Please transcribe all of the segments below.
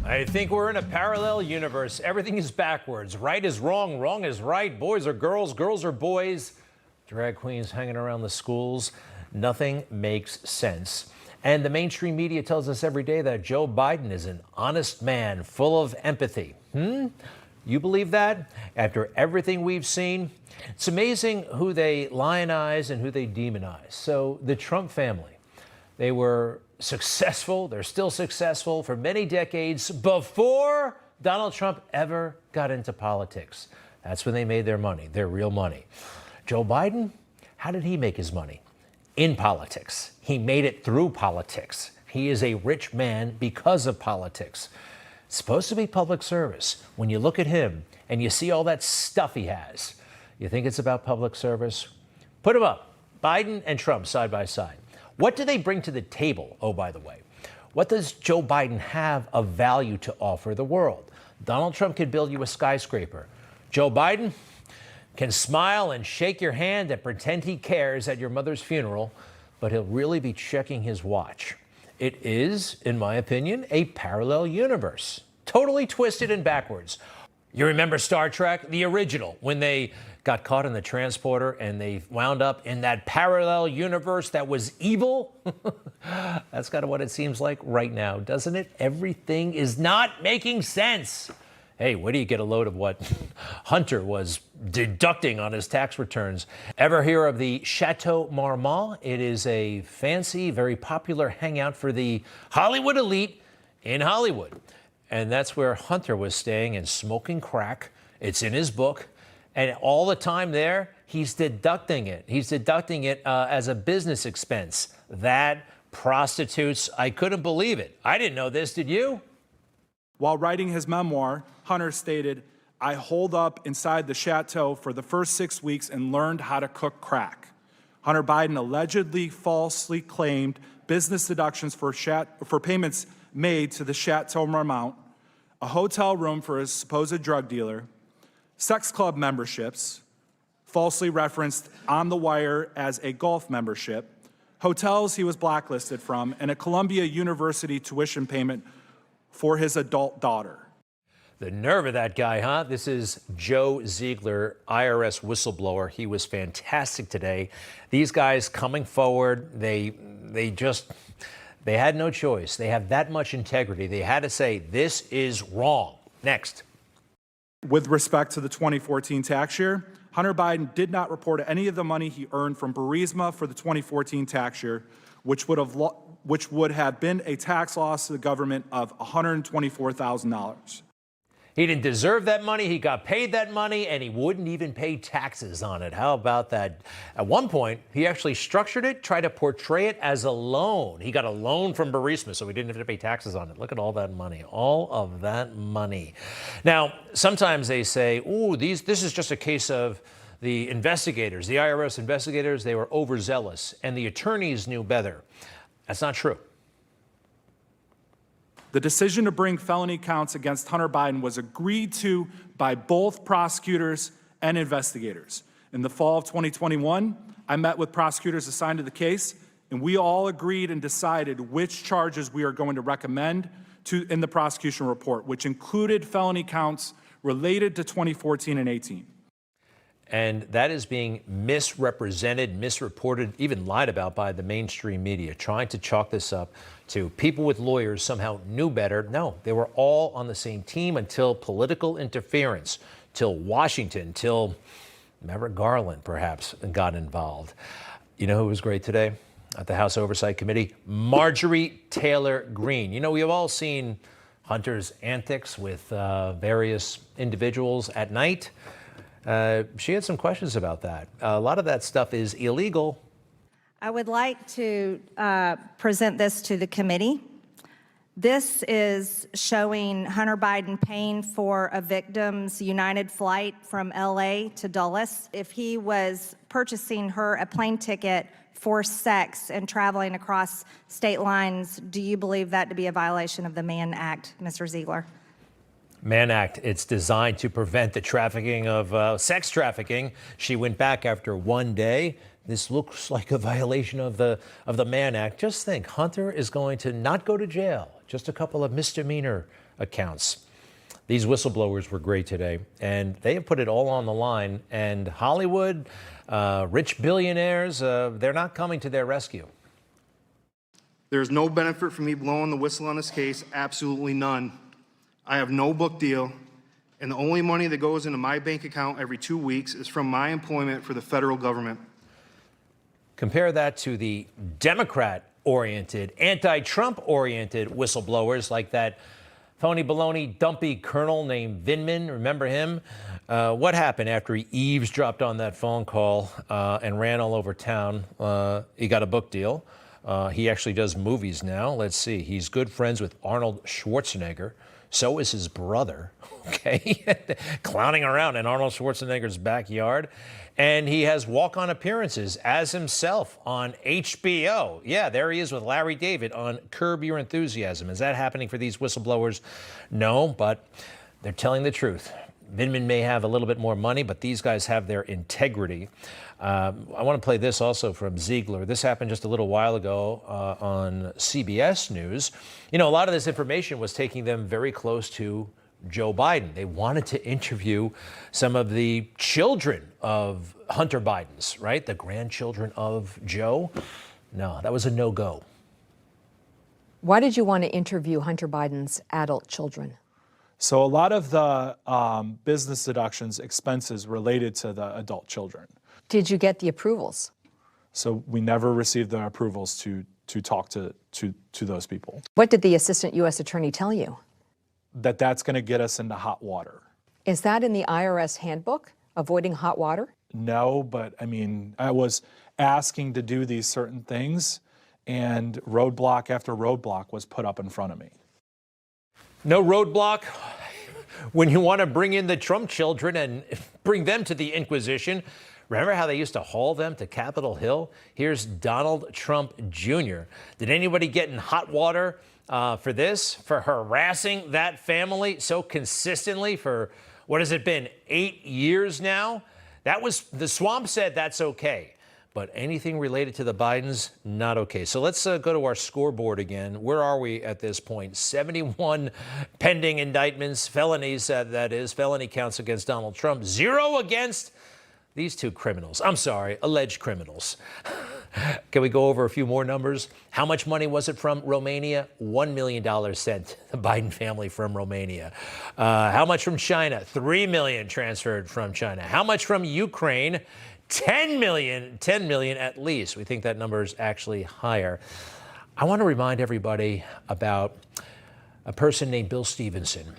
I think we're in a parallel universe. Everything is backwards. Right is wrong, wrong is right. Boys are girls, girls are boys. Drag queens hanging around the schools. Nothing makes sense. And the mainstream media tells us every day that Joe Biden is an honest man, full of empathy. You believe that? After everything we've seen? It's amazing who they lionize and who they demonize. So the Trump family, they were successful, they're still successful for many decades before Donald Trump ever got into politics. That's when they made their money, their real money. Joe Biden, how did he make his money? In politics. He made it through politics. He is a rich man because of politics. It's supposed to be public service. When you look at him and you see all that stuff he has, you think it's about public service? Put them up, Biden and Trump side by side. What do they bring to the table? Oh, by the way, what does Joe Biden have of value to offer the world? Donald Trump could build you a skyscraper. Joe Biden can smile and shake your hand and pretend he cares at your mother's funeral, but he'll really be checking his watch. It is, in my opinion, a parallel universe, totally twisted and backwards. You remember Star Trek, the original, when they got caught in the transporter and they wound up in that parallel universe that was evil? That's kind of what it seems like right now, doesn't it? Everything is not making sense. Hey, where do you get a load of what Hunter was deducting on his tax returns? Ever hear of the Chateau Marmont? It is a fancy, very popular hangout for the Hollywood elite in Hollywood. And that's where Hunter was staying and smoking crack. It's in his book. And all the time there, he's deducting it. He's deducting it as a business expense. That prostitutes, I couldn't believe it. I didn't know this, did you? While writing his memoir, Hunter stated, "I holed up inside the chateau for the first 6 weeks and learned how to cook crack." Hunter Biden allegedly falsely claimed business deductions for payments made to the Chateau Marmont, a hotel room for his supposed drug dealer, sex club memberships, falsely referenced on the wire as a golf membership, hotels he was blacklisted from, and a Columbia University tuition payment for his adult daughter. The nerve of that guy, huh? This is Joe Ziegler, IRS whistleblower. He was fantastic today. These guys coming forward, they had no choice. They have that much integrity. They had to say, this is wrong. Next. With respect to the 2014 tax year, Hunter Biden did not report any of the money he earned from Burisma for the 2014 tax year, which would have been a tax loss to the government of $124,000. He didn't deserve that money. He got paid that money, and he wouldn't even pay taxes on it. How about that? At one point, he actually structured it, tried to portray it as a loan. He got a loan from Burisma, so he didn't have to pay taxes on it. Look at all that money, all of that money. Now, sometimes they say, ooh, this is just a case of the investigators, the IRS investigators, they were overzealous, and the attorneys knew better. That's not true. The decision to bring felony counts against Hunter Biden was agreed to by both prosecutors and investigators. In the fall of 2021, I met with prosecutors assigned to the case, and we all agreed and decided which charges we are going to recommend in the prosecution report, which included felony counts related to 2014 and 18. And that is being misrepresented, misreported, even lied about by the mainstream media, trying to chalk this up to people with lawyers somehow knew better. No, they were all on the same team until political interference, till Washington, till Merrick Garland perhaps got involved. You know who was great today at the House Oversight Committee? Marjorie Taylor Greene. You know, we've all seen Hunter's antics with various individuals at night. She had some questions about that. A lot of that stuff is illegal. I would like to present this to the committee. This is showing Hunter Biden paying for a victim's United flight from LA to Dulles. If he was purchasing her a plane ticket for sex and traveling across state lines, do you believe that to be a violation of the Mann Act, Mr. Ziegler? Mann Act, it's designed to prevent the trafficking of sex trafficking. She went back after one day. This looks like a violation of the Mann Act. Just think, Hunter is going to not go to jail, just a couple of misdemeanor accounts. These whistleblowers were great today, and they have put it all on the line. And Hollywood, rich billionaires, they're not coming to their rescue. There's no benefit for me blowing the whistle on this case, absolutely none. I have no book deal, and the only money that goes into my bank account every 2 weeks is from my employment for the federal government. Compare that to the Democrat-oriented, anti-Trump-oriented whistleblowers like that phony baloney dumpy colonel named Vindman. Remember him? What happened after he eavesdropped on that phone call and ran all over town? He got a book deal. He actually does movies now. Let's see. He's good friends with Arnold Schwarzenegger. So is his brother, okay? Clowning around in Arnold Schwarzenegger's backyard. And he has walk-on appearances as himself on HBO. Yeah, there he is with Larry David on Curb Your Enthusiasm. Is that happening for these whistleblowers? No, but they're telling the truth. Vindman may have a little bit more money, but these guys have their integrity. I want to play this also from Ziegler. This happened just a little while ago on CBS News. You know, a lot of this information was taking them very close to Joe Biden. They wanted to interview some of the children of Hunter Biden's, right? The grandchildren of Joe. No, that was a no-go. Why did you want to interview Hunter Biden's adult children? So a lot of the business deductions expenses related to the adult children. Did you get the approvals? So we never received the approvals to talk to those people. What did the assistant U.S. attorney tell you? That's going to get us into hot water. Is that in the IRS handbook, avoiding hot water? No, but I mean, I was asking to do these certain things, and roadblock after roadblock was put up in front of me. No roadblock when you want to bring in the Trump children and bring them to the Inquisition. Remember how they used to haul them to Capitol Hill? Here's Donald Trump Jr. Did anybody get in hot water for this, for harassing that family so consistently for, what has it been, 8 years now? That was, the swamp said that's okay. But anything related to the Bidens, not okay. So let's go to our scoreboard again. Where are we at this point? 71 pending indictments, felonies, that is, felony counts against Donald Trump. 0 against these two criminals. I'm sorry, alleged criminals. Can we go over a few more numbers? How much money was it from Romania? $1 million sent to the Biden family from Romania. How much from China? $3 million transferred from China. How much from Ukraine? 10 million at least. We think that number is actually higher. I want to remind everybody about a person named Bill Stevenson,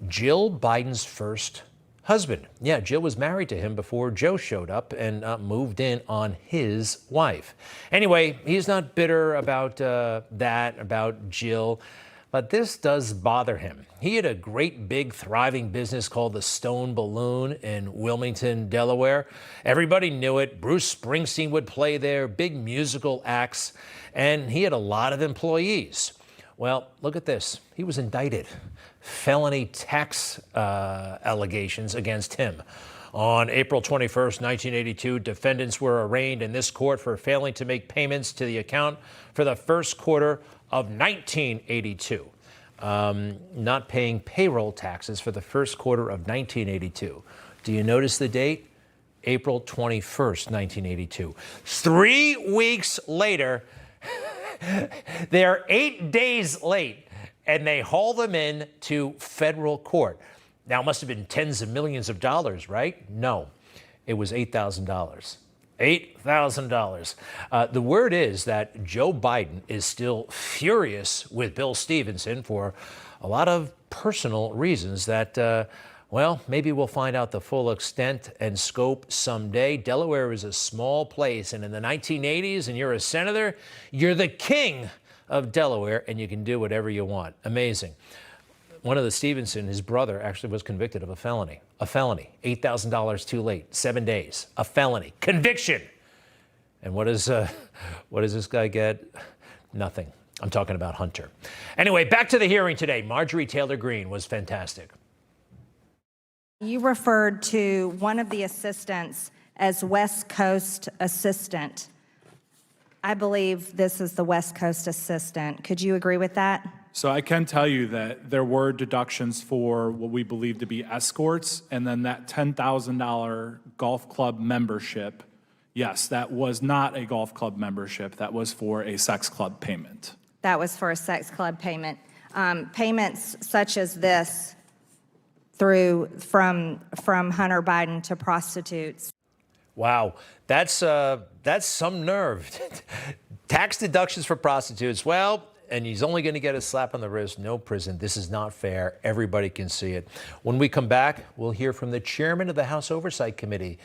Jill Biden's first husband. Yeah, Jill was married to him before Joe showed up and moved in on his wife. Anyway, he's not bitter about about Jill. But this does bother him. He had a great, big, thriving business called the Stone Balloon in Wilmington, Delaware. Everybody knew it. Bruce Springsteen would play there, big musical acts, and he had a lot of employees. Well, look at this. He was indicted. Felony tax allegations against him. On April 21st, 1982, defendants were arraigned in this court for failing to make payments to the account for the first quarter of 1982, not paying payroll taxes for the first quarter of 1982. Do you notice the date? April 21st, 1982. 3 weeks later, they're 8 days late, and they haul them in to federal court. Now, it must have been tens of millions of dollars, right? No, it was $8,000. $8,000. The word is that Joe Biden is still furious with Bill Stevenson for a lot of personal reasons that, well, maybe we'll find out the full extent and scope someday. Delaware is a small place, and in the 1980s, and you're a senator, you're the king of Delaware, and you can do whatever you want. Amazing. One of the Stevenson, his brother, actually was convicted of a felony. A felony. $8,000 too late. 7 days. A felony. Conviction. And what does this guy get? Nothing. I'm talking about Hunter. Anyway, back to the hearing today. Marjorie Taylor Greene was fantastic. You referred to one of the assistants as West Coast assistant. I believe this is the West Coast assistant. Could you agree with that? So I can tell you that there were deductions for what we believe to be escorts, and then that $10,000 golf club membership, yes, that was not a golf club membership. That was for a sex club payment. That was for a sex club payment. Payments such as this from Hunter Biden to prostitutes. Wow, that's some nerve. Tax deductions for prostitutes. Well, and he's only going to get a slap on the wrist, no prison. This is not fair. Everybody can see it. When we come back, we'll hear from the chairman of the House Oversight Committee.